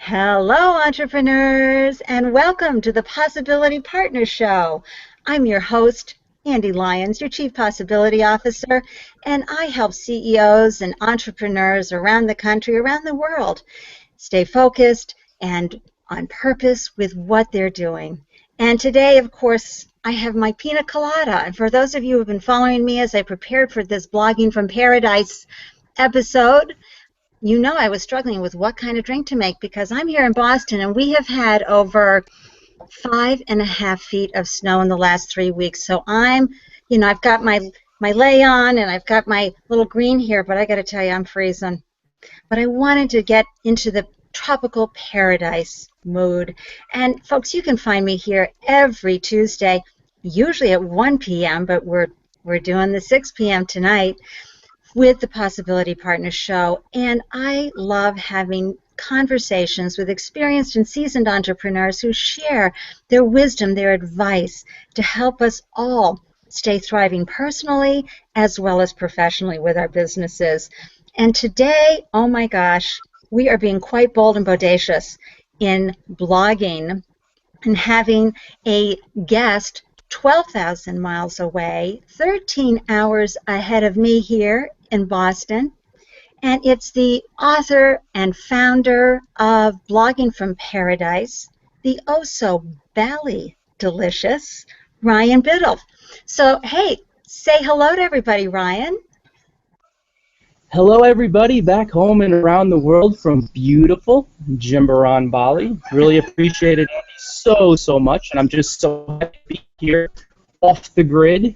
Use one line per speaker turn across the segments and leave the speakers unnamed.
Hello, entrepreneurs, and welcome to the Possibility Partner Show. I'm your host, Ande Lyons, your Chief Possibility Officer, and I help CEOs and entrepreneurs around the country, around the world, stay focused and on purpose with what they're doing. And today, of course, I have my pina colada. And for those of you who have been following me as I prepared for this Blogging from Paradise episode, you know I was struggling with what kind of drink to make because I'm here in Boston and we have had over 5.5 feet of snow in the last 3 weeks. So I've got my lei on and I've got my little green here, but I got to tell you, I'm freezing. But I wanted to get into the tropical paradise mood. And folks, you can find me here every Tuesday, usually at 1 p.m., but we're doing the 6 p.m. tonight, with the Possibility Partner Show, and I love having conversations with experienced and seasoned entrepreneurs who share their wisdom, their advice to help us all stay thriving personally as well as professionally with our businesses. And today, oh my gosh, we are being quite bold and bodacious in blogging and having a guest 12,000 miles away, 13 hours ahead of me here in Boston, and it's the author and founder of Blogging from Paradise, the oh-so Bali delicious Ryan Biddulph. So, hey, say hello to everybody, Ryan.
Hello, everybody, back home and around the world from beautiful Jimbaran, Bali. Really appreciate it so much, and I'm just so happy to be here off the grid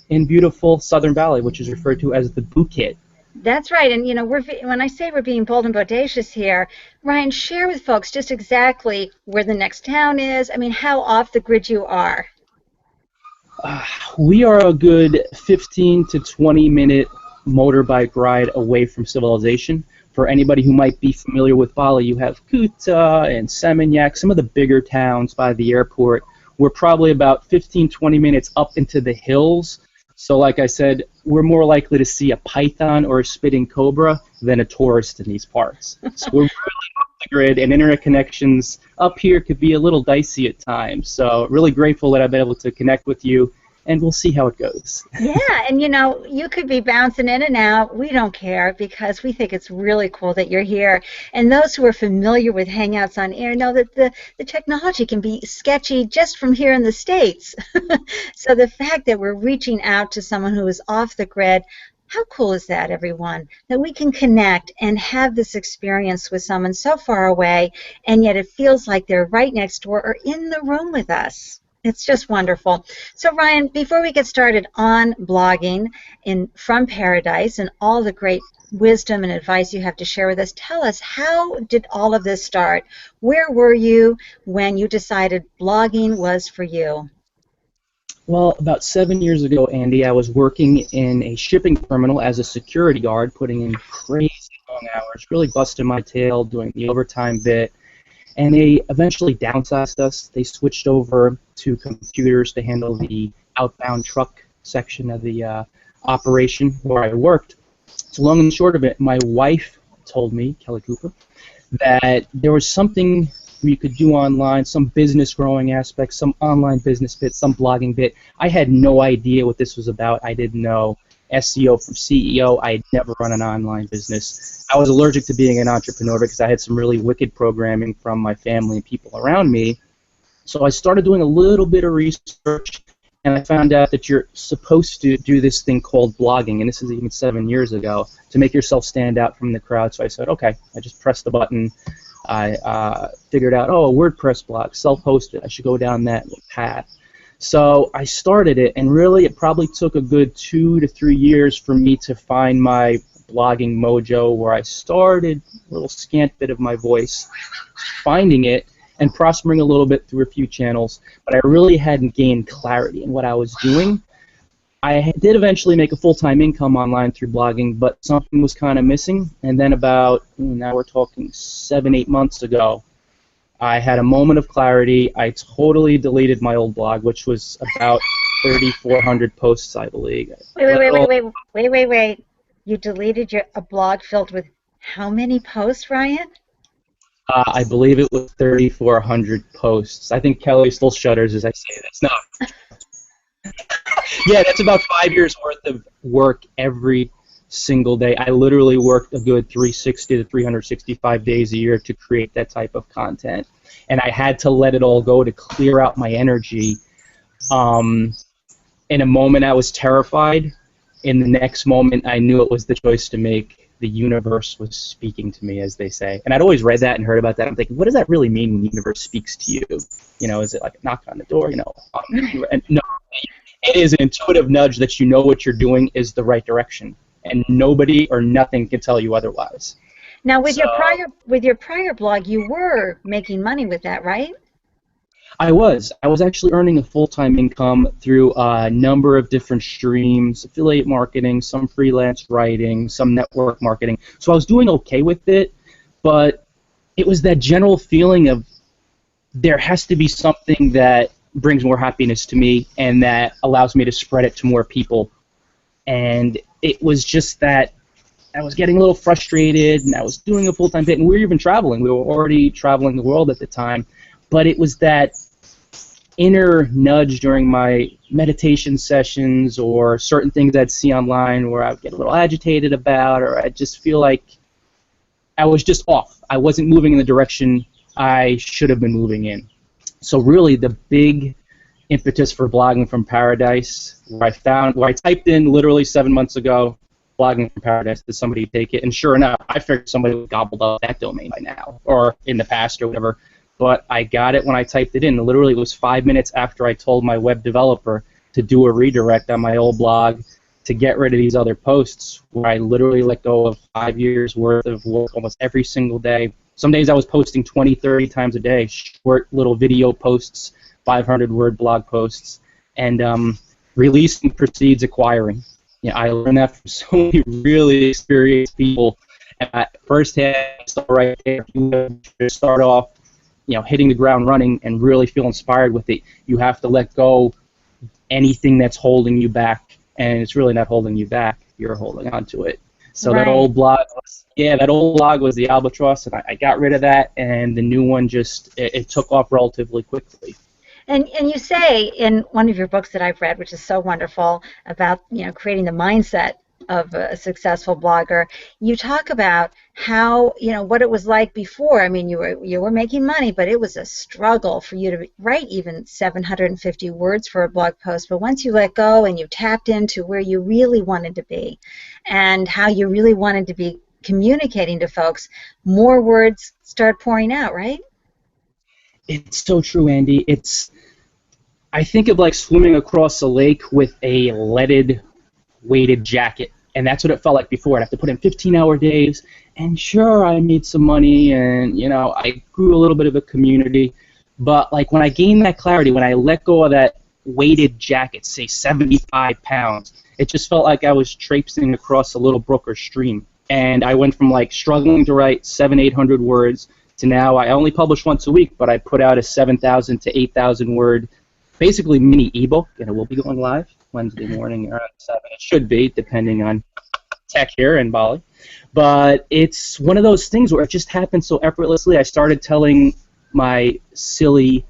in beautiful Southern Bali, which is referred to as the Bukit.
That's right, and when I say we're being bold and bodacious here, Ryan, share with folks just exactly where the next town is. I mean, how off the grid you are.
We are a good 15 to 20 minute motorbike ride away from civilization. For anybody who might be familiar with Bali, you have Kuta and Seminyak, some of the bigger towns by the airport. We're probably about 15-20 minutes up into the hills. So like I said, we're more likely to see a python or a spitting cobra than a tourist in these parts. So we're really off the grid, and internet connections up here could be a little dicey at times. So really grateful that I've been able to connect with you, and we'll see how it goes.
Yeah, and you could be bouncing in and out. We don't care because we think it's really cool that you're here. And those who are familiar with Hangouts on Air know that the technology can be sketchy just from here in the States. So the fact that we're reaching out to someone who is off the grid, how cool is that, everyone? That we can connect and have this experience with someone so far away, and yet it feels like they're right next door or in the room with us. It's just wonderful. So Ryan, before we get started on blogging from Paradise and all the great wisdom and advice you have to share with us, tell us, how did all of this start? Where were you when you decided blogging was for you?
Well, about 7 years ago, Ande, I was working in a shipping terminal as a security guard, putting in crazy long hours, really busting my tail, doing the overtime bit. And they eventually downsized us. They switched over to computers to handle the outbound truck section of the operation where I worked. So long and short of it, my wife told me, Kelly Cooper, that there was something you could do online, some business growing aspects, some online business bit, some blogging bit. I had no idea what this was about. I didn't know SEO from CEO. I had never run an online business. I was allergic to being an entrepreneur because I had some really wicked programming from my family and people around me. So I started doing a little bit of research, and I found out that you're supposed to do this thing called blogging, and this is even 7 years ago, to make yourself stand out from the crowd. So I said, okay, I just pressed the button. I figured out, a WordPress blog, self-hosted. I should go down that path. So I started it, and really it probably took a good 2 to 3 years for me to find my blogging mojo, where I started a little scant bit of my voice, finding it and prospering a little bit through a few channels, but I really hadn't gained clarity in what I was doing. I did eventually make a full-time income online through blogging, but something was kind of missing, and then about, now we're talking 7-8 months ago, I had a moment of clarity. I totally deleted my old blog, which was about 3,400 posts, I believe.
Wait. You deleted a blog filled with how many posts, Ryan?
I believe it was 3,400 posts. I think Kelly still shudders as I say this. No, yeah, that's about 5 years worth of work every single day. I literally worked a good 360 to 365 days a year to create that type of content, and I had to let it all go to clear out my energy. In a moment, I was terrified. In the next moment, I knew it was the choice to make. The universe was speaking to me, as they say. And I'd always read that and heard about that. I'm thinking, what does that really mean when the universe speaks to you? You know, is it like a knock on the door? You know, and no, it is an intuitive nudge that you know what you're doing is the right direction, and nobody or nothing can tell you otherwise.
Now, with your prior blog, you were making money with that, right?
I was actually earning a full-time income through a number of different streams, affiliate marketing, some freelance writing, some network marketing. So I was doing okay with it, but it was that general feeling of there has to be something that brings more happiness to me and that allows me to spread it to more people. And it was just that I was getting a little frustrated, and I was doing a full-time bit, and we were even traveling. We were already traveling the world at the time. But it was that inner nudge during my meditation sessions or certain things I'd see online where I would get a little agitated about, or I'd just feel like I was just off. I wasn't moving in the direction I should have been moving in. So really the big impetus for Blogging from Paradise, where I typed in literally 7 months ago, Blogging from Paradise, did somebody take it? And sure enough, I figured somebody would gobbled up that domain by now, or in the past or whatever. But I got it when I typed it in. Literally, it was 5 minutes after I told my web developer to do a redirect on my old blog to get rid of these other posts, where I literally let go of 5 years worth of work almost every single day. Some days I was posting 20, 30 times a day, short little video posts, 500-word blog posts, and releasing precedes acquiring. Yeah, I learned that from so many really experienced people. And firsthand, so right there, if you start off, hitting the ground running and really feel inspired with it, you have to let go anything that's holding you back, and it's really not holding you back. You're holding on to it. So
Right.
that old blog was the albatross, and I got rid of that, and the new one it took off relatively quickly.
And you say in one of your books that I've read, which is so wonderful, about creating the mindset of a successful blogger, you talk about how what it was like before. I mean, you were making money, but it was a struggle for you to write even 750 words for a blog post. But once you let go and you tapped into where you really wanted to be and how you really wanted to be communicating to folks, more words start pouring out, right?
It's so true, Andy. I think of like swimming across a lake with a leaded weighted jacket, and that's what it felt like before. I'd have to put in 15-hour days, and sure, I made some money, and I grew a little bit of a community, but like when I gained that clarity, when I let go of that weighted jacket, say 75 pounds, it just felt like I was traipsing across a little brook or stream, and I went from like struggling to write 700-800 words to now I only publish once a week, but I put out a 7,000 to 8,000 word basically mini ebook, and it will be going live Wednesday morning around 7. It should be, depending on tech here in Bali. But it's one of those things where it just happened so effortlessly. I started telling my silly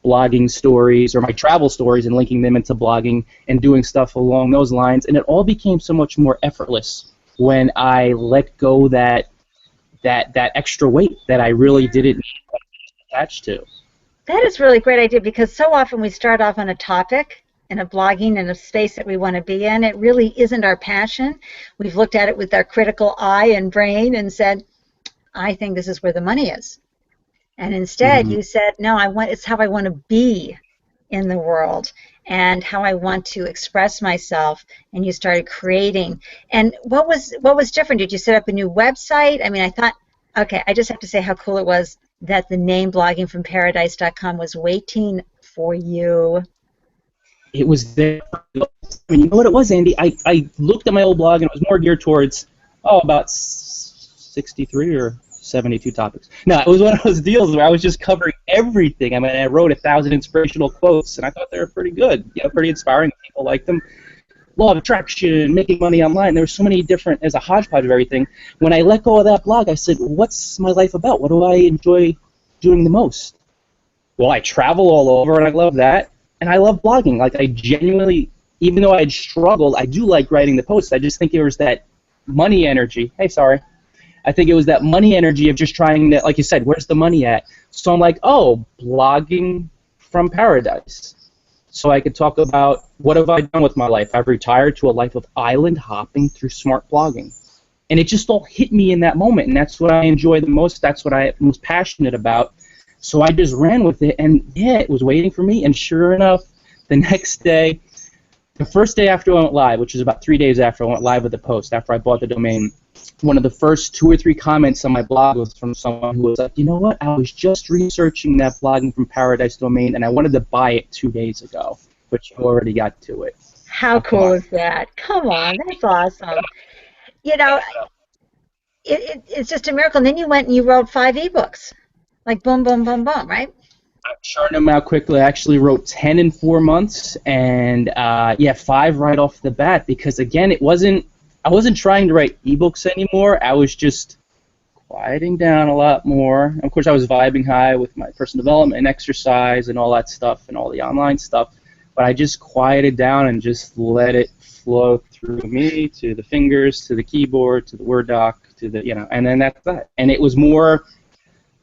blogging stories or my travel stories and linking them into blogging and doing stuff along those lines, and it all became so much more effortless when I let go that extra weight that I really didn't need to be attached to.
That is really a great idea, because so often we start off on a topic in a blogging in a space that we want to be in. It really isn't our passion. We've looked at it with our critical eye and brain and said, I think this is where the money is. And instead you said, no, it's how I want to be in the world and how I want to express myself, and you started creating. And what was different? Did you set up a new website? I mean, I thought, okay, I just have to say how cool it was that the name bloggingfromparadise.com was waiting for you.
It was there. I mean, you know what it was, Andy? I looked at my old blog, and it was more geared towards, about 63 or 72 topics. No, it was one of those deals where I was just covering everything. I mean, I wrote 1,000 inspirational quotes, and I thought they were pretty good, pretty inspiring. People liked them. law of attraction, making money online. There were so many different, as a hodgepodge of everything. When I let go of that blog, I said, what's my life about? What do I enjoy doing the most? Well, I travel all over, and I love that. And I love blogging. Like, I genuinely, even though I had struggled, I do like writing the posts. I just think it was that money energy. Hey, sorry. I think it was that money energy of just trying to, like you said, where's the money at? So I'm like, oh, blogging from paradise. So I could talk about what have I done with my life. I've retired to a life of island hopping through smart blogging. And it just all hit me in that moment, and that's what I enjoy the most. That's what I'm most passionate about. So I just ran with it, and yeah, it was waiting for me. And sure enough, the next day, the first day after I went live, which was about 3 days after I went live with the post, after I bought the domain, one of the first 2 or 3 comments on my blog was from someone who was like, you know what, I was just researching that blogging from paradise domain, and I wanted to buy it 2 days ago, but you already got to it.
How cool is that? Come on, that's awesome. You know, it's just a miracle. And then you went and you wrote 5 ebooks, like boom, boom, boom, boom, right?
I'm churning them out quickly. I actually wrote 10 in 4 months, and yeah, 5 right off the bat, because again, I wasn't trying to write ebooks anymore. I was just quieting down a lot more. Of course, I was vibing high with my personal development and exercise and all that stuff and all the online stuff, but I just quieted down and just let it flow through me to the fingers, to the keyboard, to the Word doc, to the, and then that's that. And it was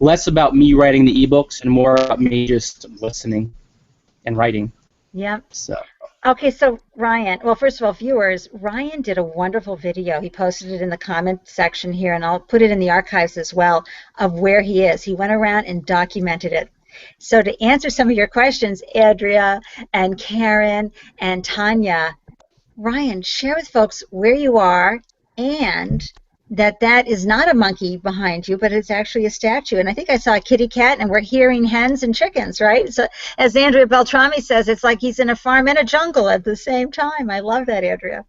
less about me writing the ebooks and more about me just listening and writing.
Yep.
So.
Okay, so Ryan, well, first of all, viewers, Ryan did a wonderful video. He posted it in the comment section here, and I'll put it in the archives as well, of where he is. He went around and documented it. So to answer some of your questions, Andrea and Karen and Tanya, Ryan, share with folks where you are and that is not a monkey behind you, but it's actually a statue. And I think I saw a kitty cat, and we're hearing hens and chickens, right? So as Andrea Beltrami says, it's like he's in a farm and a jungle at the same time. I love that, Andrea.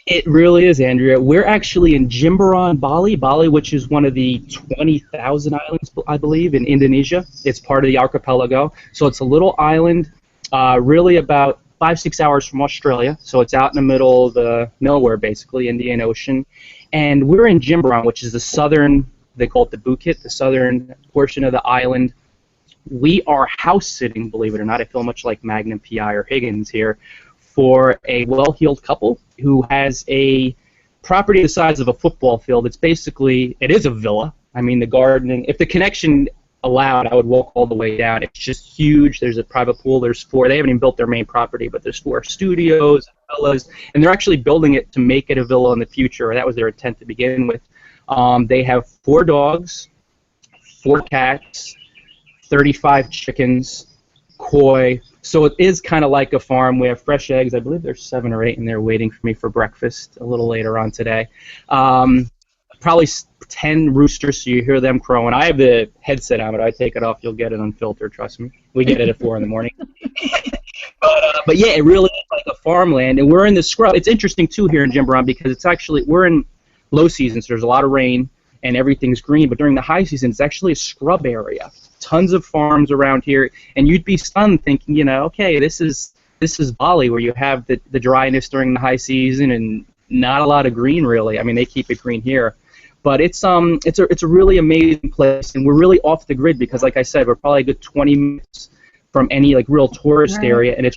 It really is, Andrea. We're actually in Jimbaran, Bali, which is one of the 20,000 islands, I believe, in Indonesia. It's part of the archipelago. So it's a little island, really about 5-6 hours from Australia. So it's out in the middle of the nowhere, basically, Indian Ocean. And we're in Jimbaran, which is the southern, they call it the Bukit, the southern portion of the island. We are house sitting, believe it or not. I feel much like Magnum PI or Higgins here, for a well-heeled couple who has a property the size of a football field. It is a villa. I mean, the gardening, if the connection allowed, I would walk all the way down. It's just huge. There's a private pool. They haven't even built their main property, but there's 4 studios, villas, and they're actually building it to make it a villa in the future. That was their intent to begin with. They have 4 dogs, 4 cats, 35 chickens, koi. So it is kind of like a farm. We have fresh eggs. I believe there's 7 or 8 in there waiting for me for breakfast a little later on today. Probably 10 roosters, so you hear them crowing. I have the headset on, but I take it off. You'll get it unfiltered, trust me. We get it at 4 in the morning. But yeah, it really is like a farmland, and we're in the scrub. It's interesting, too, here in Jimbaran, because we're in low season, so there's a lot of rain, and everything's green, but during the high season, it's actually a scrub area. Tons of farms around here, and you'd be stunned thinking, okay, this is Bali, where you have the dryness during the high season and not a lot of green, really. I mean, they keep it green here. But it's a really amazing place, and we're really off the grid because, like I said, we're probably a good 20 minutes from any real tourist area, and it's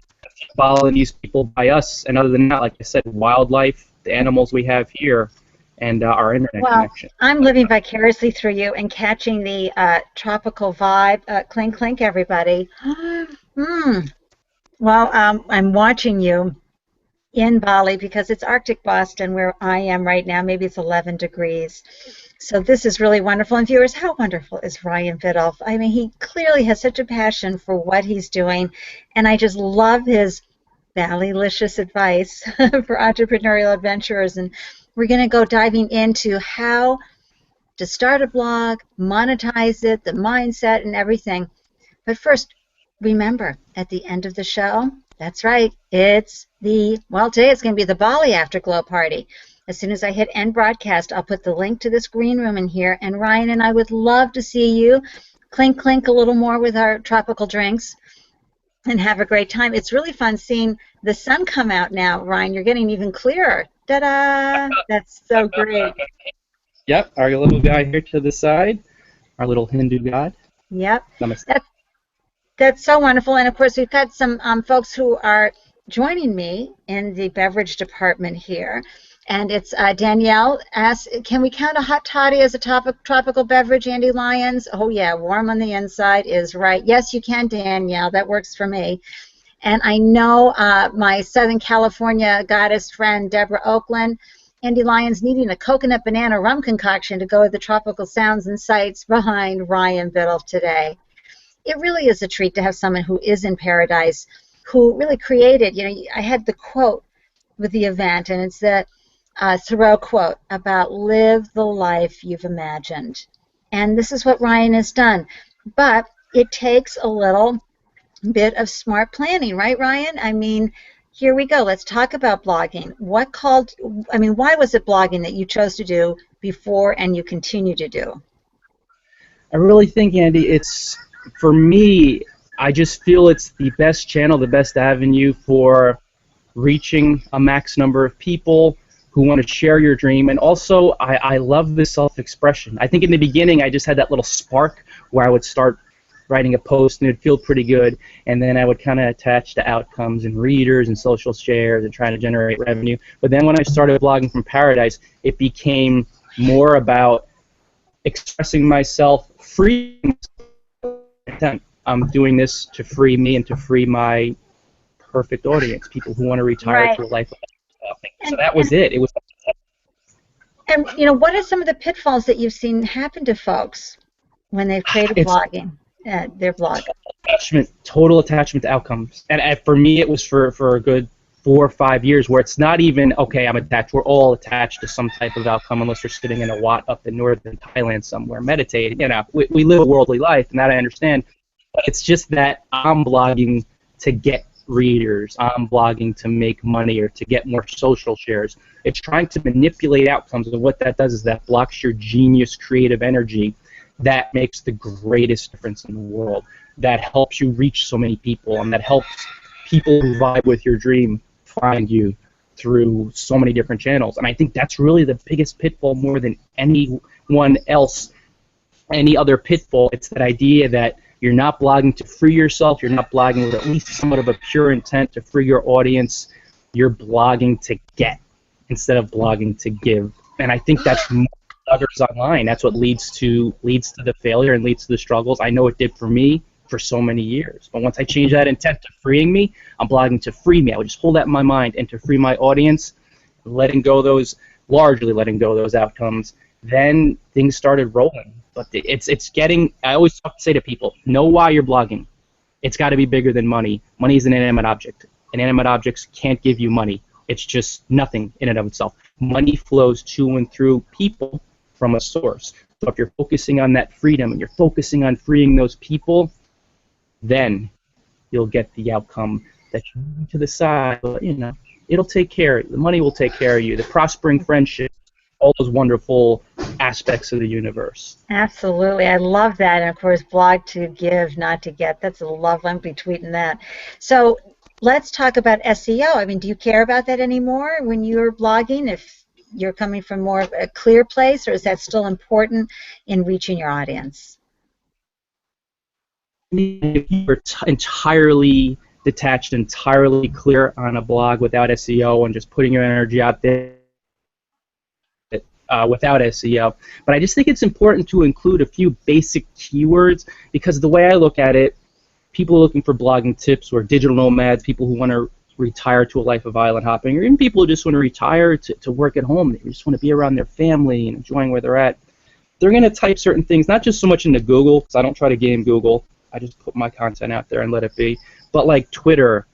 following these people by us. And other than that, like I said, wildlife, the animals we have here, and our internet connection.
I'm living vicariously through you and catching the tropical vibe. Clink, clink, everybody. Well, I'm watching you in Bali because it's Arctic Boston where I am right now. Maybe it's 11 degrees. So this is really wonderful. And viewers, how wonderful is Ryan Biddulph? I mean, he clearly has such a passion for what he's doing, and I just love his Bali-licious advice for entrepreneurial adventurers. And we're going to go diving into how to start a blog, monetize it, the mindset, and everything. But first, remember, at the end of the show, that's right, today it's going to be the Bali Afterglow Party. As soon as I hit end broadcast, I'll put the link to this green room in here, and Ryan and I would love to see you clink, clink a little more with our tropical drinks and have a great time. It's really fun seeing the sun come out now, Ryan. You're getting even clearer. Ta-da! That's so great.
Yep, our little guy here to the side, our little Hindu god.
Yep.
Namaste.
That's so wonderful. And of course, we've got some folks who are joining me in the beverage department here. And it's Danielle asks, can we count a hot toddy as a tropical beverage, Ande Lyons? Oh, yeah, warm on the inside is right. Yes, you can, Danielle. That works for me. And I know my Southern California goddess friend, Deborah Oakland, Ande Lyons needing a coconut banana rum concoction to go with the tropical sounds and sights behind Ryan Biddulph today. It really is a treat to have someone who is in paradise, who really created, I had the quote with the event, and it's the Thoreau quote about live the life you've imagined. And this is what Ryan has done. But it takes a little bit of smart planning, right, Ryan? I mean, here we go. Let's talk about blogging. Why was it blogging that you chose to do before and you continue to do?
I really think, Ande, for me, I just feel it's the best channel, the best avenue for reaching a max number of people who want to share your dream. And also, I love the self-expression. I think in the beginning, I just had that little spark where I would start writing a post and it'd feel pretty good, and then I would kind of attach to outcomes and readers and social shares and trying to generate revenue. But then when I started blogging from Paradise, it became more about expressing myself, freeing myself. I'm doing this to free me and to free my perfect audience, people who want to retire to a life of nothing. So that was it. It was.
And what are some of the pitfalls that you've seen happen to folks when they've created blogging? Their blog.
Total attachment to outcomes. And for me, it was for a good 4 or 5 years where it's not even, okay, I'm attached. We're all attached to some type of outcome unless you're sitting in a wat up in northern Thailand somewhere meditating. We live a worldly life, and that I understand. But it's just that I'm blogging to get readers. I'm blogging to make money or to get more social shares. It's trying to manipulate outcomes, and what that does is that blocks your genius creative energy. That makes the greatest difference in the world. That helps you reach so many people, and that helps people who vibe with your dream find you through so many different channels. And I think that's really the biggest pitfall more than anyone else, any other pitfall. It's that idea that you're not blogging to free yourself, you're not blogging with at least somewhat of a pure intent to free your audience, you're blogging to get instead of blogging to give. And I think that's others online. That's what leads to the failure and leads to the struggles. I know it did for me for so many years. But once I changed that intent to freeing me, I'm blogging to free me. I would just hold that in my mind and to free my audience, largely letting go of those outcomes. Then things started rolling. But it's getting. I always say to people, know why you're blogging. It's got to be bigger than money. Money is an inanimate object. Inanimate objects can't give you money. It's just nothing in and of itself. Money flows to and through people from a source. So if you're focusing on that freedom and you're focusing on freeing those people, then you'll get the outcome that you move to the side. But, it'll take care of you. The money will take care of you. The prospering friendship, all those wonderful aspects of the universe.
Absolutely. I love that. And, of course, blog to give, not to get. That's a love. I'm be tweeting that. So let's talk about SEO. I mean, do you care about that anymore when you're blogging? If you're coming from more of a clear place, or is that still important in reaching your audience?
If you're entirely detached, entirely clear on a blog without SEO and just putting your energy out there without SEO. But I just think it's important to include a few basic keywords, because the way I look at it, people are looking for blogging tips, or digital nomads, people who want to retire to a life of island hopping, or even people who just want to retire to work at home. They just want to be around their family and enjoying where they're at. They're going to type certain things, not just so much into Google, because I don't try to game Google. I just put my content out there and let it be. But like Twitter,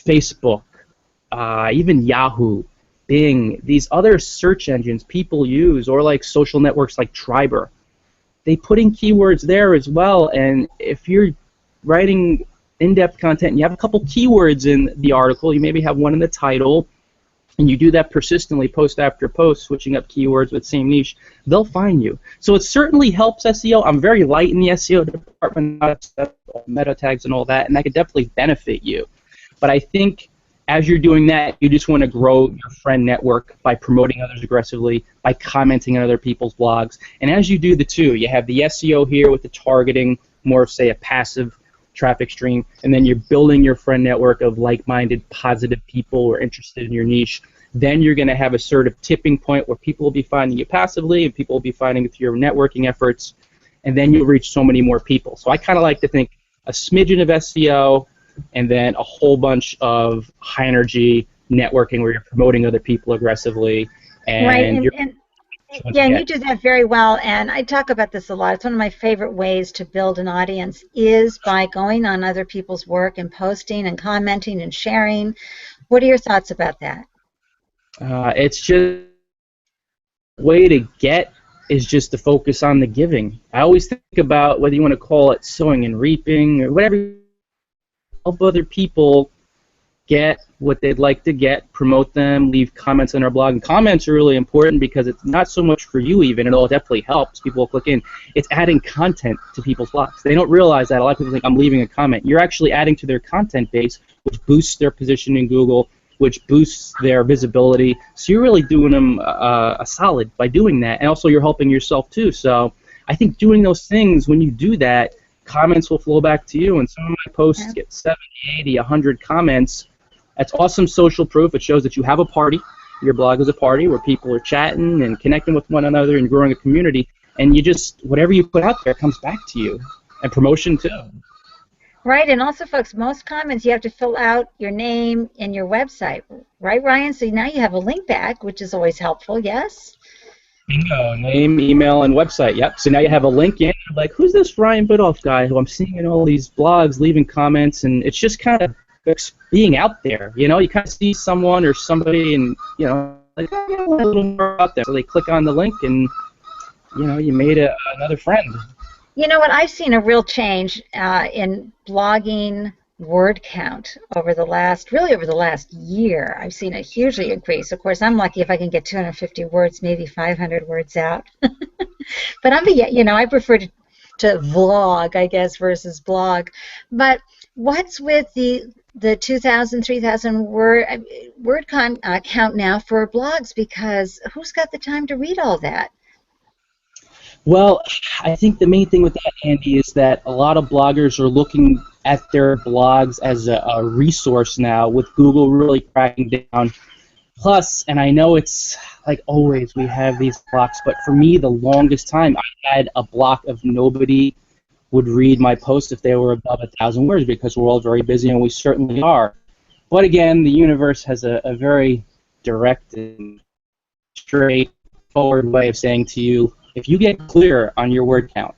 Facebook, even Yahoo, Bing, these other search engines people use, or like social networks like Triber, they put in keywords there as well. And if you're writing in-depth content and you have a couple keywords in the article, you maybe have one in the title, and you do that persistently, post after post, switching up keywords with same niche, they'll find you. So it certainly helps SEO. I'm very light in the SEO department, meta tags and all that, and that could definitely benefit you. But I think as you're doing that, you just want to grow your friend network by promoting others aggressively, by commenting on other people's blogs. And as you do the two, you have the SEO here with the targeting, more of, say, a passive traffic stream, and then you're building your friend network of like-minded, positive people who are interested in your niche. Then you're going to have a sort of tipping point where people will be finding you passively, and people will be finding it through your networking efforts, and then you'll reach so many more people. So I kind of like to think a smidgen of SEO, and then a whole bunch of high-energy networking where you're promoting other people aggressively. And
right, and you do that very well, and I talk about this a lot. It's one of my favorite ways to build an audience is by going on other people's work and posting and commenting and sharing. What are your thoughts about that?
It's just a way to get is just to focus on the giving. I always think about whether you want to call it sowing and reaping or whatever, help other people get what they'd like to get, promote them, leave comments on our blog. And comments are really important because it's not so much for you even, although it definitely helps. People will click in. It's adding content to people's blogs. They don't realize that. A lot of people think I'm leaving a comment. You're actually adding to their content base, which boosts their position in Google, which boosts their visibility. So you're really doing them a solid by doing that. And also you're helping yourself too. So I think doing those things, when you do that, comments will flow back to you. And some of my posts get 70, 80, 100 comments. That's awesome social proof. It shows that you have a party. Your blog is a party where people are chatting and connecting with one another and growing a community. And you just, whatever you put out there comes back to you. And promotion too.
Right, and also, folks, most comments you have to fill out your name and your website. Right, Ryan? So now you have a link back, which is always helpful, yes?
Bingo, name, email, and website. Yep. So now you have a link in. Like, who's this Ryan Biddulph guy who I'm seeing in all these blogs, leaving comments, and it's just kind of being out there. You know, you kind of see someone or somebody, and you know, like, oh, yeah, a little more out there. So they click on the link, and you know, you made another friend.
You know what? I've seen a real change in blogging word count over the last year. I've seen a hugely increase. Of course, I'm lucky if I can get 250 words, maybe 500 words out. But I prefer to vlog, I guess, versus blog. But what's with the 2,000, 3,000 word count now for blogs? Because who's got the time to read all that?
Well, I think the main thing with that, Andy, is that a lot of bloggers are looking at their blogs as a resource now, with Google really cracking down. Plus, and I know it's like always we have these blocks, but for me, the longest time I had a block of nobody would read my posts if they were above 1,000 words, because we're all very busy, and we certainly are. But again, the universe has a very direct and straightforward way of saying to you, if you get clear on your word count,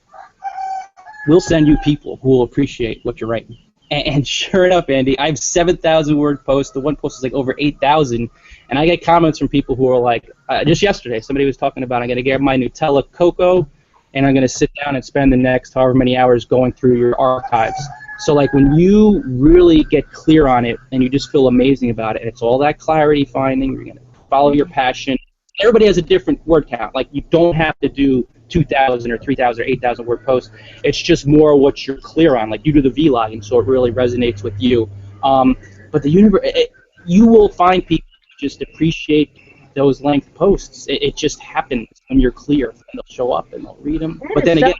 we'll send you people who will appreciate what you're writing. And sure enough, Andy, I have 7,000 word posts. The one post is like over 8,000. And I get comments from people who are like, just yesterday, somebody was talking about, I'm going to get my Nutella Cocoa, and I'm going to sit down and spend the next however many hours going through your archives. So like when you really get clear on it and you just feel amazing about it, it's all that clarity finding, you're going to follow your passion. Everybody has a different word count. Like, you don't have to do 2,000 or 3,000 or 8,000 word posts. It's just more what you're clear on. Like, you do the vlogging, so it really resonates with you. But the universe, you will find people who just appreciate those length posts. It just happens when you're clear, and they'll show up and they'll read them. But then again,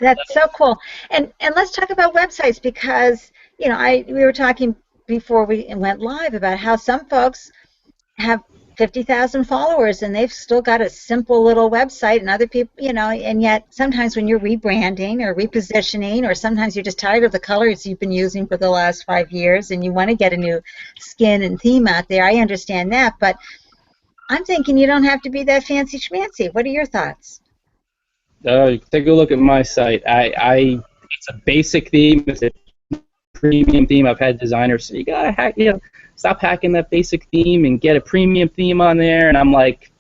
that's so cool. And let's talk about websites, because we were talking before we went live about how some folks have 50,000 followers and they've still got a simple little website, and other people, and yet sometimes when you're rebranding or repositioning, or sometimes you're just tired of the colors you've been using for the last 5 years and you want to get a new skin and theme out there. I understand that, but I'm thinking you don't have to be that fancy schmancy. What are your thoughts?
Take a look at my site. It's a basic theme. It's a premium theme. I've had designers say, you gotta stop hacking that basic theme and get a premium theme on there. And I'm like,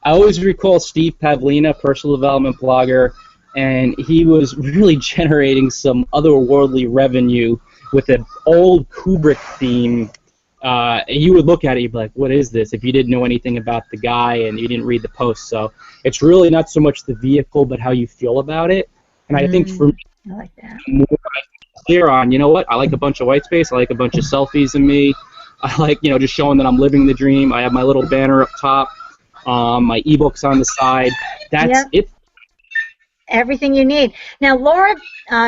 I always recall Steve Pavlina, personal development blogger, and he was really generating some otherworldly revenue with an old Kubrick theme you would look at it, you'd be like, what is this? If you didn't know anything about the guy and you didn't read the post. So it's really not so much the vehicle, but how you feel about it. And I think for me,
I like that.
the more I'm clear on, you know what, I like a bunch of white space, I like a bunch of selfies of me, I like, just showing that I'm living the dream. I have my little banner up top, my ebooks on the side. That's it.
Everything you need. Now, Laura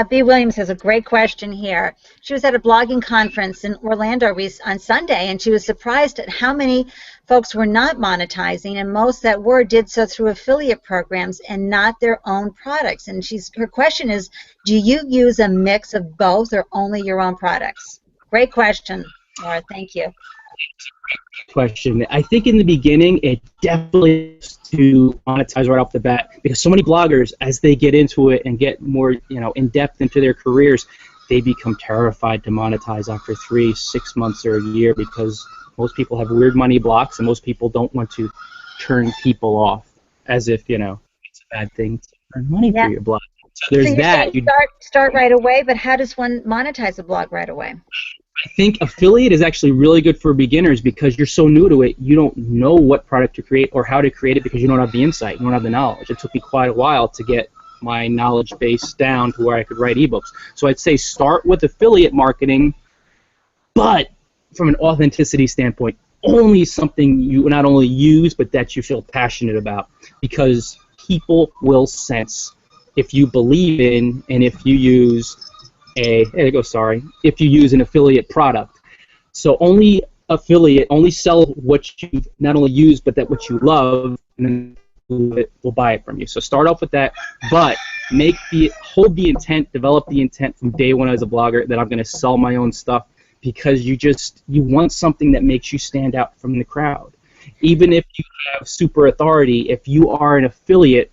B. Williams has a great question here. She was at a blogging conference in Orlando on Sunday, and she was surprised at how many folks were not monetizing, and most that were did so through affiliate programs and not their own products. And her question is, do you use a mix of both or only your own products? Great question, Laura. Thank you.
Question. I think in the beginning it definitely is to monetize right off the bat, because so many bloggers, as they get into it and get more in depth into their careers, they become terrified to monetize after 3, 6 months or a year, because most people have weird money blocks and most people don't want to turn people off as if it's a bad thing to earn money through your blog. So there's that.
You start right away, but how does one monetize a blog right away?
I think affiliate is actually really good for beginners, because you're so new to it, you don't know what product to create or how to create it, because you don't have the insight, you don't have the knowledge. It took me quite a while to get my knowledge base down to where I could write ebooks. So I'd say start with affiliate marketing, but from an authenticity standpoint, only something you not only use, but that you feel passionate about, because people will sense if you believe in and if you use if you use an affiliate product. So only sell what you not only use, but that what you love, and then will buy it from you. So start off with that, but hold the intent, develop the intent from day one as a blogger that I'm going to sell my own stuff, because you want something that makes you stand out from the crowd. Even if you have super authority, if you are an affiliate,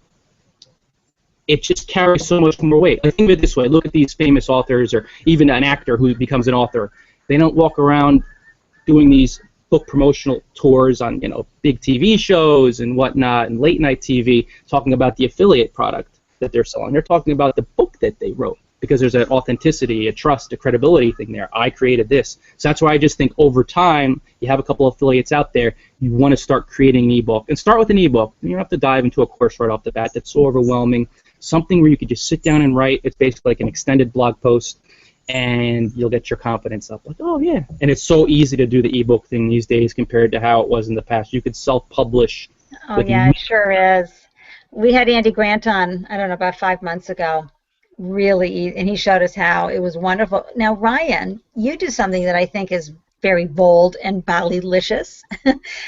it just carries so much more weight. Think of it this way. Look at these famous authors, or even an actor who becomes an author. They don't walk around doing these book promotional tours on big TV shows and whatnot and late night TV talking about the affiliate product that they're selling. They're talking about the book that they wrote, because there's an authenticity, a trust, a credibility thing there. I created this. So that's why I just think over time, you have a couple of affiliates out there, you want to start creating an ebook. And start with an ebook. You don't have to dive into a course right off the bat. That's so overwhelming. Something where you could just sit down and write. It's basically like an extended blog post, and you'll get your confidence up. Like, oh, yeah. And it's so easy to do the ebook thing these days compared to how it was in the past. You could self-publish.
Oh, yeah, it sure is. We had Ande Grant on, I don't know, about 5 months ago. Really easy, and he showed us how. It was wonderful. Now, Ryan, you do something that I think is very bold and Bali-licious,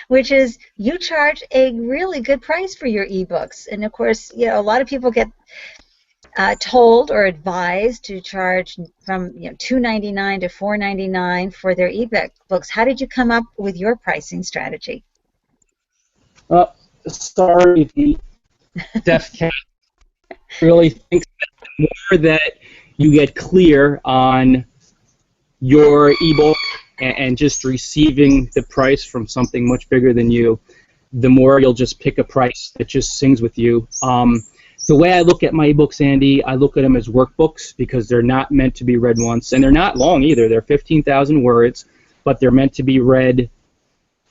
which is you charge a really good price for your ebooks. And of course, a lot of people get told or advised to charge from $2.99 to $4.99 for their ebooks. How did you come up with your pricing strategy?
Sorry, the deaf cat really thinks the more that you get clear on your ebook and just receiving the price from something much bigger than you, the more you'll just pick a price that just sings with you. The way I look at my ebooks, Ande, I look at them as workbooks, because they're not meant to be read once, and they're not long either. They're 15,000 words, but they're meant to be read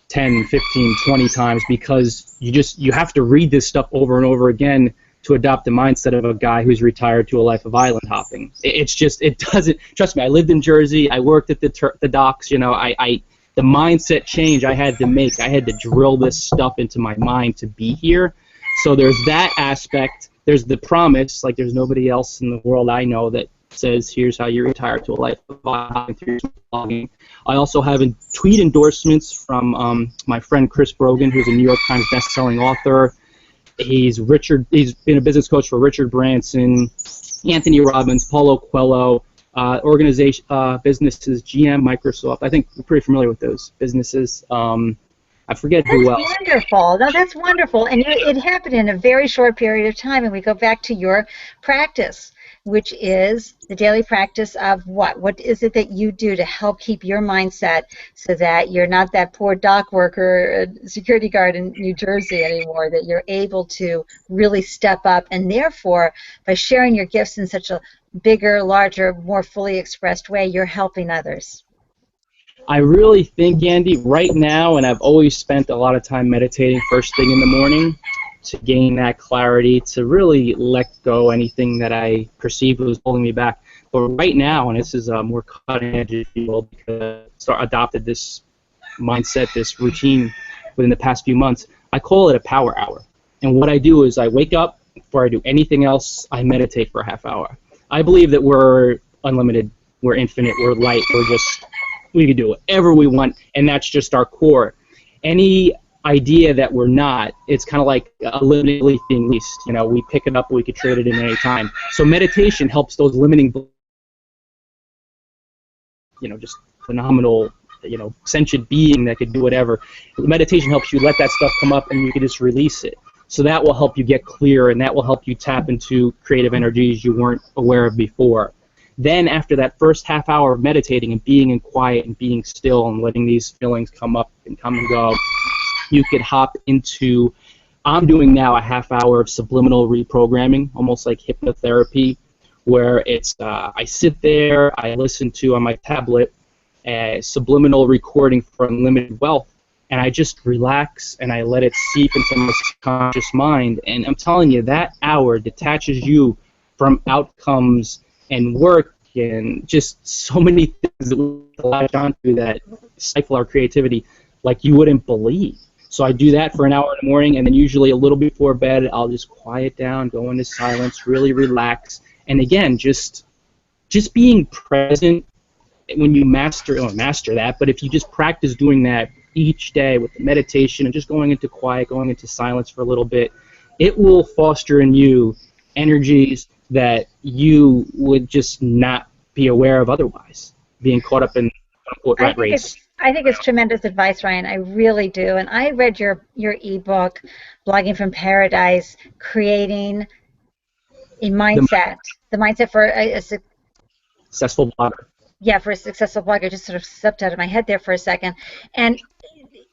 10, 15, 20 times, because you have to read this stuff over and over again to adopt the mindset of a guy who's retired to a life of island hopping. It doesn't, trust me, I lived in Jersey, I worked at the docks, the mindset change I had to make, I had to drill this stuff into my mind to be here. So there's that aspect, there's the promise, like there's nobody else in the world I know that says, here's how you retire to a life of blogging. I also have tweet endorsements from my friend Chris Brogan, who's a New York Times best-selling author. He's been a business coach for Richard Branson, Anthony Robbins, Paulo Coelho, businesses, GM, Microsoft. I think we're pretty familiar with those businesses. I forget who else.
That's wonderful. No, that's wonderful. And it happened in a very short period of time. And we go back to your practice, which is the daily practice of what? What is it that you do to help keep your mindset so that you're not that poor dock worker, security guard in New Jersey anymore, that you're able to really step up, and therefore, by sharing your gifts in such a bigger, larger, more fully expressed way, you're helping others?
I really think, Andy, right now, and I've always spent a lot of time meditating first thing in the morning to gain that clarity, to really let go anything that I perceived was holding me back. But right now, and this is a more cutting edge, if you will, because I adopted this mindset, this routine within the past few months, I call it a power hour. And what I do is I wake up, before I do anything else, I meditate for a half hour. I believe that we're unlimited, we're infinite, we're light, we can do whatever we want, and that's just our core. Any idea that we're not, it's kind of like a limiting belief being leased. You know, we pick it up, we could trade it in any time. So meditation helps those limiting beliefs, just phenomenal, sentient being that could do whatever. Meditation helps you let that stuff come up and you can just release it. So that will help you get clear, and that will help you tap into creative energies you weren't aware of before. Then after that first half hour of meditating and being in quiet and being still and letting these feelings come up and come and go, you could hop into, I'm doing now a half hour of subliminal reprogramming, almost like hypnotherapy, where it's I sit there, I listen to on my tablet a subliminal recording for Unlimited Wealth, and I just relax and I let it seep into my subconscious mind. And I'm telling you, that hour detaches you from outcomes and work and just so many things that we latch onto that stifle our creativity like you wouldn't believe. So I do that for an hour in the morning, and then usually a little before bed, I'll just quiet down, go into silence, really relax. And again, just being present when you master that, but if you just practice doing that each day with the meditation and just going into quiet, going into silence for a little bit, it will foster in you energies that you would just not be aware of otherwise, being caught up in quote rat race.
I think it's tremendous advice, Ryan. I really do. And I read your ebook, Blogging from Paradise, creating a mindset, the mindset for a
successful blogger.
Yeah, for a successful blogger. Just sort of slipped out of my head there for a second. And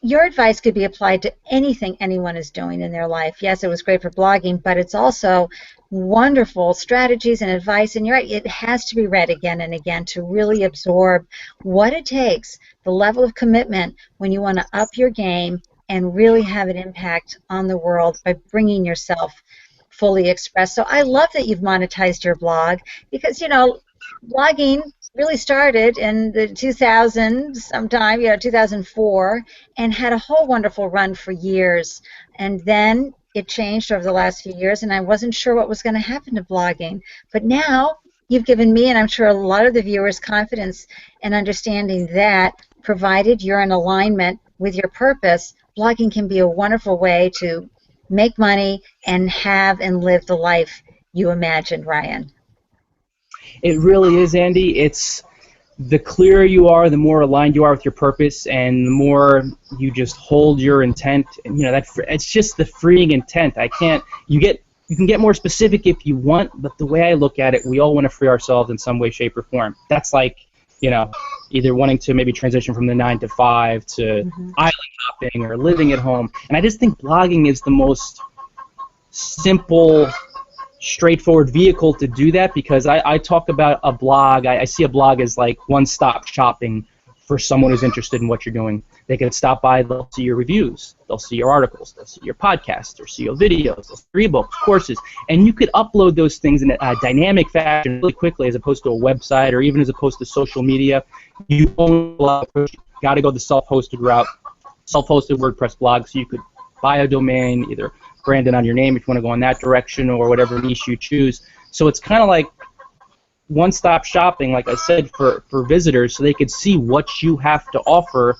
your advice could be applied to anything anyone is doing in their life. Yes, it was great for blogging, but it's also wonderful strategies and advice. And you're right, it has to be read again and again to really absorb what it takes, the level of commitment when you want to up your game and really have an impact on the world by bringing yourself fully expressed. So I love that you've monetized your blog because, blogging really started in the 2000s sometime, 2004, and had a whole wonderful run for years. And then it changed over the last few years, and I wasn't sure what was going to happen to blogging. But now you've given me, and I'm sure a lot of the viewers, confidence and understanding that, provided you're in alignment with your purpose, blogging can be a wonderful way to make money and have and live the life you imagined, Ryan.
It really is, Andy. It's the clearer you are, the more aligned you are with your purpose, and the more you just hold your intent. And it's just the freeing intent. You can get more specific if you want, but the way I look at it, we all want to free ourselves in some way, shape, or form. That's like, either wanting to maybe transition from the 9 to 5 to island hopping or living at home. And I just think blogging is the most simple, straightforward vehicle to do that, because I talk about a blog, I see a blog as like one-stop shopping for someone who's interested in what you're doing. They can stop by, they'll see your reviews, they'll see your articles, they'll see your podcasts, they'll see your videos, they'll see your ebooks, courses, and you could upload those things in a dynamic fashion really quickly as opposed to a website or even as opposed to social media. You got to go the self-hosted route, self-hosted WordPress blog, so you could buy a domain, either brand it on your name if you want to go in that direction or whatever niche you choose. So it's kind of like one-stop shopping, like I said, for visitors, so they could see what you have to offer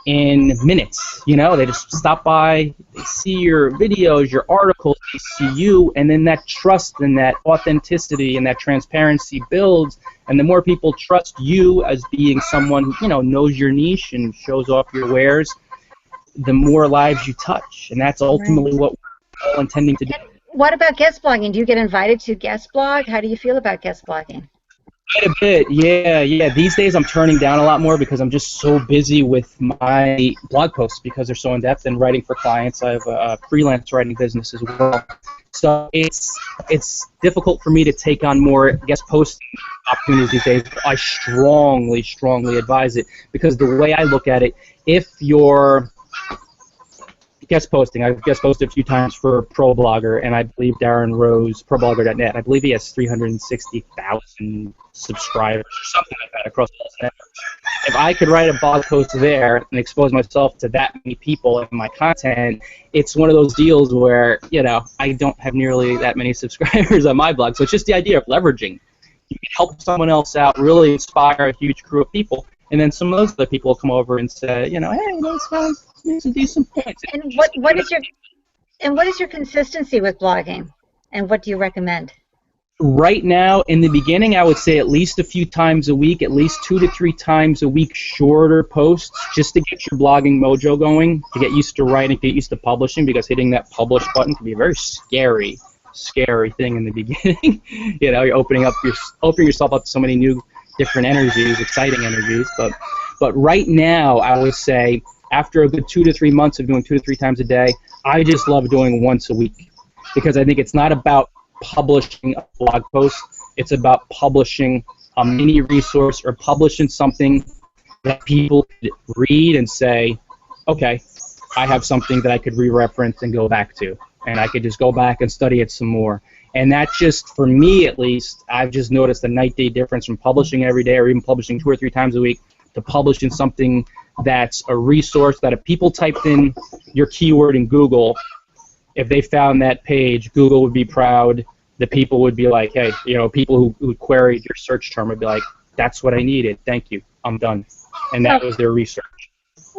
in minutes. They just stop by, they see your videos, your articles, they see you, and then that trust and that authenticity and that transparency builds, and the more people trust you as being someone who knows your niche and shows off your wares, the more lives you touch, and that's ultimately what we're all intending to do.
What about guest blogging? Do you get invited to guest blog? How do you feel about guest blogging?
Quite a bit, yeah. These days I'm turning down a lot more because I'm just so busy with my blog posts because they're so in depth and writing for clients. I have a freelance writing business as well, so it's difficult for me to take on more guest posting opportunities these days. I strongly advise it because the way I look at it, if you're guest posting. I've guest posted a few times for ProBlogger, and I believe Darren Rose, ProBlogger.net. I believe he has 360,000 subscribers or something like that across all his networks. If I could write a blog post there and expose myself to that many people and my content, it's one of those deals where, I don't have nearly that many subscribers on my blog. So it's just the idea of leveraging. You can help someone else out, really inspire a huge crew of people, and then some of those other people will come over and say, hey, this guy's made some decent points.
And what is your consistency with blogging, and what do you recommend?
Right now, in the beginning, I would say at least a few times a week, at least 2 to 3 times a week, shorter posts, just to get your blogging mojo going, to get used to writing, get used to publishing, because hitting that publish button can be a very scary thing in the beginning. You're opening yourself up to so many new, different energies, exciting energies. But right now, I would say after a good 2 to 3 months of doing 2 to 3 times a day, I just love doing once a week, because I think it's not about publishing a blog post. It's about publishing a mini resource or publishing something that people could read and say, okay, I have something that I could re-reference and go back to, and I could just go back and study it some more. And that just, for me at least, I've just noticed a night-day difference from publishing every day or even publishing 2 or 3 times a week to publishing something that's a resource that if people typed in your keyword in Google, if they found that page, Google would be proud. The people would be like, hey, people who queried your search term would be like, that's what I needed. Thank you. I'm done. And that was their research.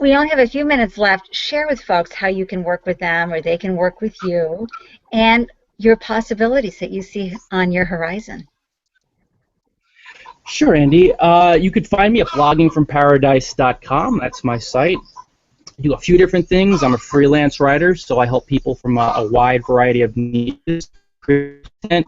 We only have a few minutes left. Share with folks how you can work with them or they can work with you and your possibilities that you see on your horizon.
Sure, Andy. You could find me at bloggingfromparadise.com. That's my site. I do a few different things. I'm a freelance writer, so I help people from a wide variety of niches. I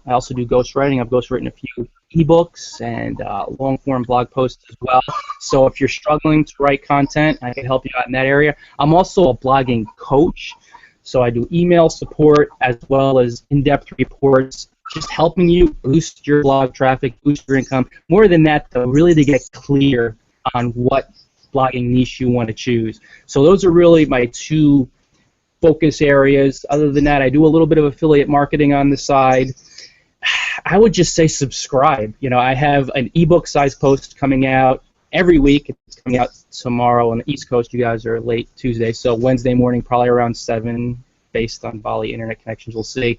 also do ghostwriting. I've ghostwritten a few eBooks and long-form blog posts as well. So if you're struggling to write content, I can help you out in that area. I'm also a blogging coach, so I do email support as well as in-depth reports, just helping you boost your blog traffic, boost your income. More than that, though, really to get clear on what blogging niche you want to choose. So those are really my 2 focus areas. Other than that, I do a little bit of affiliate marketing on the side. I would just say subscribe. I have an ebook size post coming out every week. It's coming out tomorrow on the East Coast. You guys are late Tuesday, so Wednesday morning, probably around 7, based on Bali internet connections. We'll see.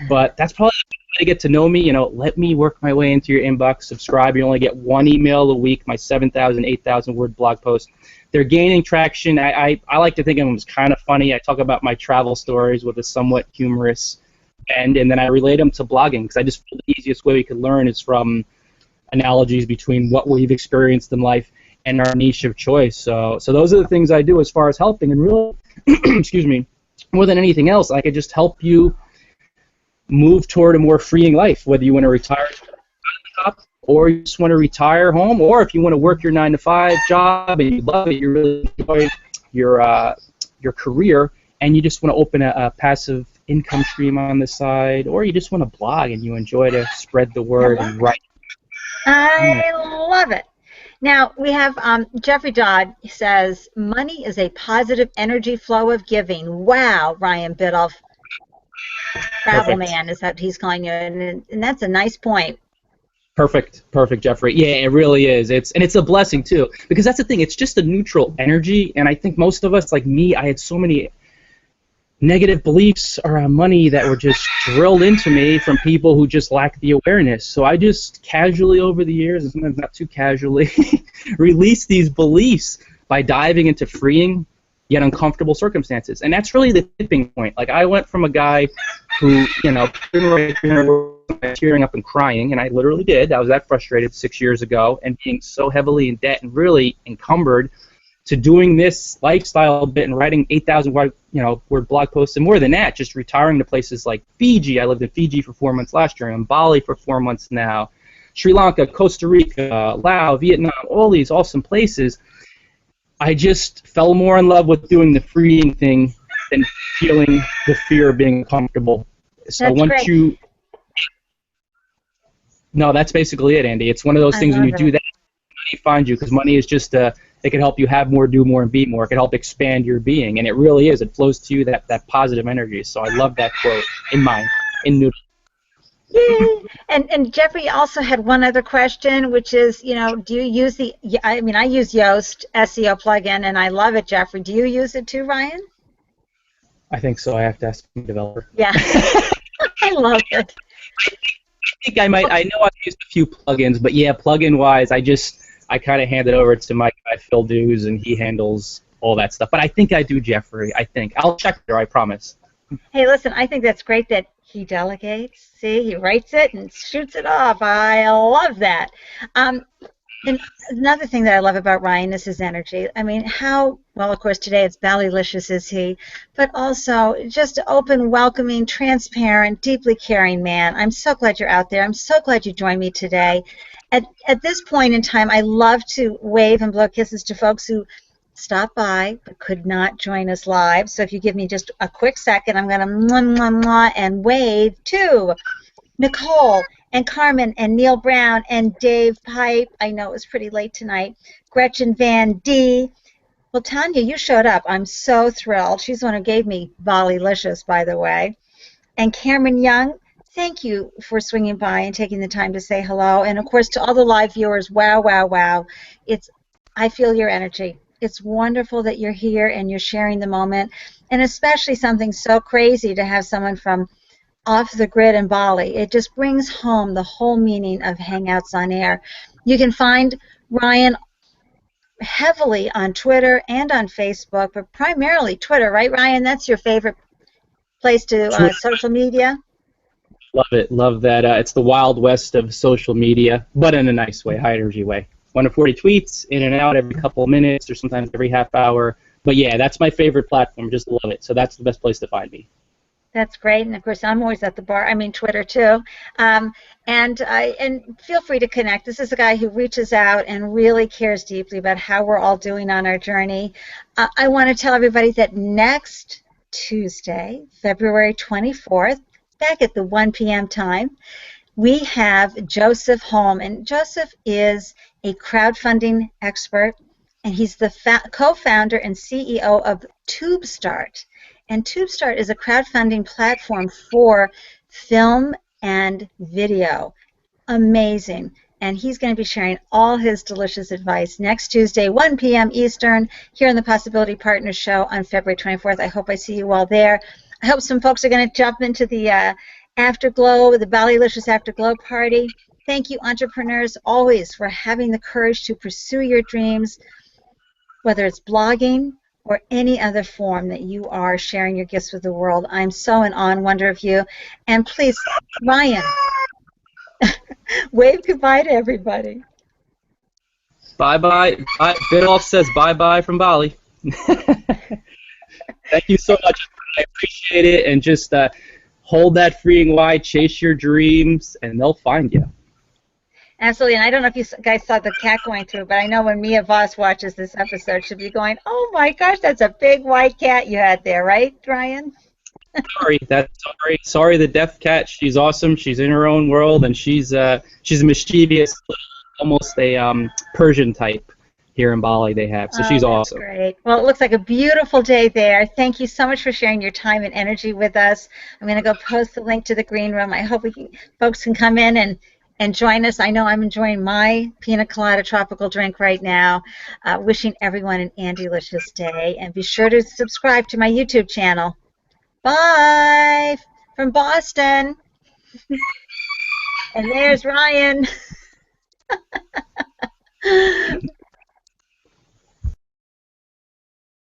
But that's probably to get to know me. Let me work my way into your inbox. Subscribe. You only get 1 email a week. My 7,000, 8,000 word blog post. They're gaining traction. I like to think of them as kind of funny. I talk about my travel stories with a somewhat humorous bend, and then I relate them to blogging because I just feel the easiest way we could learn is from analogies between what we've experienced in life and our niche of choice. So those are the things I do as far as helping, and really, excuse me, more than anything else, I could just help you move toward a more freeing life, whether you want to retire to the top or you just want to retire home, or if you want to work your 9-to-5 job and you love it, you really enjoy your career, and you just want to open a passive income stream on the side, or you just want to blog and you enjoy to spread the word and write.
I love it. Now, we have Jeffrey Dodd says, money is a positive energy flow of giving. Wow, Ryan Biddulph. Travel man is that he's calling you, and that's a nice point.
Perfect, Jeffrey. Yeah, it really is. It's a blessing too, because that's the thing. It's just a neutral energy, and I think most of us, like me, I had so many negative beliefs around money that were just drilled into me from people who just lack the awareness. So I just casually over the years, and sometimes not too casually, release these beliefs by diving into freeing yet uncomfortable circumstances. And that's really the tipping point. Like, I went from a guy who, tearing up and crying, and I literally did. I was that frustrated 6 years ago, and being so heavily in debt and really encumbered, to doing this lifestyle bit and writing 8,000 word blog posts, and more than that, just retiring to places like Fiji. I lived in Fiji for 4 months last year, and in Bali for 4 months now. Sri Lanka, Costa Rica, Laos, Vietnam, all these awesome places, I just fell more in love with doing the freeing thing than feeling the fear of being uncomfortable. So
That's
once
great.
you, no, that's basically it, Andy. It's one of those
I
things when
love
you do
it.
that, money finds you, because money is just it can help you have more, do more, and be more. It can help expand your being, and it really is. It flows to you that positive energy. So I love that quote in Noodle.
Yay! And Jeffrey also had one other question, which is, do you use I use Yoast SEO plugin, and I love it, Jeffrey. Do you use it too, Ryan?
I think so. I have to ask the developer.
Yeah, I love it.
I think I might. I know I've used a few plugins, but yeah, plugin-wise, I kind of hand it over to my guy Phil Dews, and he handles all that stuff. But I think I do, Jeffrey. I think I'll check there. I promise.
Hey, listen, I think that's great that he delegates. See, he writes it and shoots it off. I love that. Um, and another thing that I love about Ryan is his energy. I mean, well, of course, today it's Ballylicious is he, but also just open, welcoming, transparent, deeply caring man. I'm so glad you're out there. I'm so glad you joined me today. At this point in time, I love to wave and blow kisses to folks who stopped by but could not join us live. So if you give me just a quick second, I'm going to mwah, mwah, mwah, and wave to Nicole and Carmen and Neil Brown and Dave Pipe. I know it was pretty late tonight. Gretchen Van D. Well, Tanya, you showed up. I'm so thrilled. She's the one who gave me Ballylicious, by the way. And Cameron Young, thank you for swinging by and taking the time to say hello. And, of course, to all the live viewers, wow, wow, wow. I feel your energy. It's wonderful that you're here and you're sharing the moment, and especially something so crazy to have someone from off the grid in Bali. It just brings home the whole meaning of Hangouts on Air. You can find Ryan heavily on Twitter and on Facebook, but primarily Twitter, right, Ryan? That's your favorite place to social media?
Love it. Love that. It's the wild west of social media, but in a nice way, high energy way. 140 tweets, in and out every couple of minutes or sometimes every half hour. But yeah, that's my favorite platform. Just love it. So that's the best place to find me.
That's great, and of course I'm always at the bar. I mean Twitter too, and feel free to connect. This is a guy who reaches out and really cares deeply about how we're all doing on our journey. I want to tell everybody that next Tuesday, February 24th, back at the 1 p.m. time, we have Joseph Holm, and Joseph is a crowdfunding expert, and he's the co-founder and CEO of TubeStart. And TubeStart is a crowdfunding platform for film and video. Amazing. And he's going to be sharing all his delicious advice next Tuesday, 1 p.m. Eastern, here on the Possibility Partners Show on February 24th. I hope I see you all there. I hope some folks are going to jump into the Afterglow, the Ballylicious Afterglow party. Thank you, entrepreneurs, always for having the courage to pursue your dreams, whether it's blogging or any other form that you are sharing your gifts with the world. I'm so in awe and wonder of you. And please, Ryan, wave goodbye to everybody.
Bye-bye. Biddulph says bye-bye from Bali. Thank you so much. I appreciate it. And just hold that freeing wide, chase your dreams, and they'll find you.
Absolutely, and I don't know if you guys saw the cat going through, but I know when Mia Voss watches this episode, she'll be going, "Oh my gosh, that's a big white cat you had there, right, Ryan?"
Sorry, the deaf cat. She's awesome. She's in her own world, and she's a mischievous, almost a Persian type here in Bali. They have, so she's awesome.
Great. Well, it looks like a beautiful day there. Thank you so much for sharing your time and energy with us. I'm going to go post the link to the green room. I hope folks can come in and join us. I know I'm enjoying my pina colada tropical drink right now. Wishing everyone an Andelicious day. And be sure to subscribe to my YouTube channel. Bye from Boston. And there's Ryan.